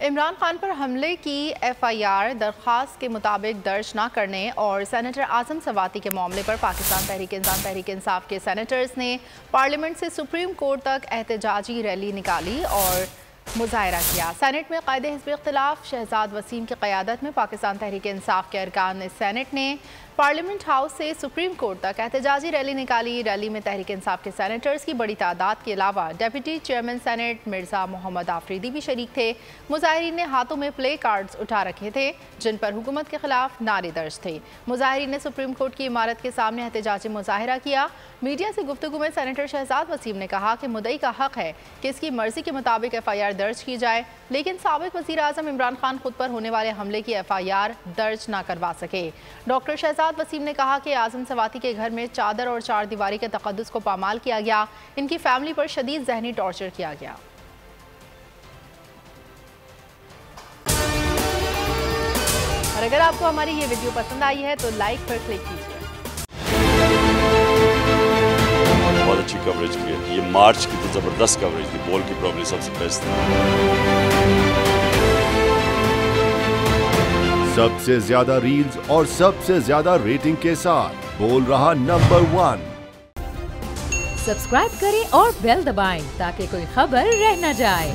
इमरान खान पर हमले की FIR दरख्वास्त के मुताबिक दर्ज न करने और सेनेटर आजम सवाती के मामले पर पाकिस्तान तहरीक इंसाफ के सेनेटर्स ने पार्लियामेंट से सुप्रीम कोर्ट तक एहतजाजी रैली निकाली और मुजाहरा किया। सेनेट में कायदे हिज़्ब इख्तिलाफ शहजाद वसीम की क़यादत में पाकिस्तान तहरीक इंसाफ के अरकान सेनेट ने पार्लियामेंट हाउस से सुप्रीम कोर्ट तक एहतजाजी रैली निकाली। रैली में तहरीक इंसाफ के सेनेटर्स की बड़ी तादाद के अलावा deputy chairman senate Mirza Mohammad Afridi भी शरीक थे। मुजाहिरीन ने हाथों में प्ले कार्ड्स उठा रखे थे जिन पर हुकूमत के खिलाफ नारे दर्ज थे। मुजाहिरीन ने सुप्रीम कोर्ट की इमारत के सामने एहतजाजी मुजाहरा किया। मीडिया से गुफ्तगू में सेनेटर शहजाद वसीम ने कहा कि मुद्दई का हक है कि इसकी मर्जी के मुताबिक FIR दर्ज की जाए, लेकिन साबिक वज़ीर आज़म इमरान खान खुद पर होने वाले हमले की FIR दर्ज ना करवा सके। डॉक्टर शहजाद वसीम ने कहा कि आज़म सवाती के घर में चादर और चार दीवारी के तक़द्दुस को पामाल किया गया। इनकी फैमिली पर शदीद ज़हनी टॉर्चर किया गया। और अगर आपको हमारी ये वीडियो पसंद आई है तो लाइक पर क्लिक कीजिए। बहुत अच्छी कवरेज की है। ये मार्च की तो जबरदस्त कवरेज थी, बॉल की प्रॉब्लम सबसे बेस्ट थी। सबसे ज्यादा रील्स और सबसे ज्यादा रेटिंग के साथ बोल रहा नंबर 1। सब्सक्राइब करें और बेल दबाएं ताकि कोई खबर रह न जाए।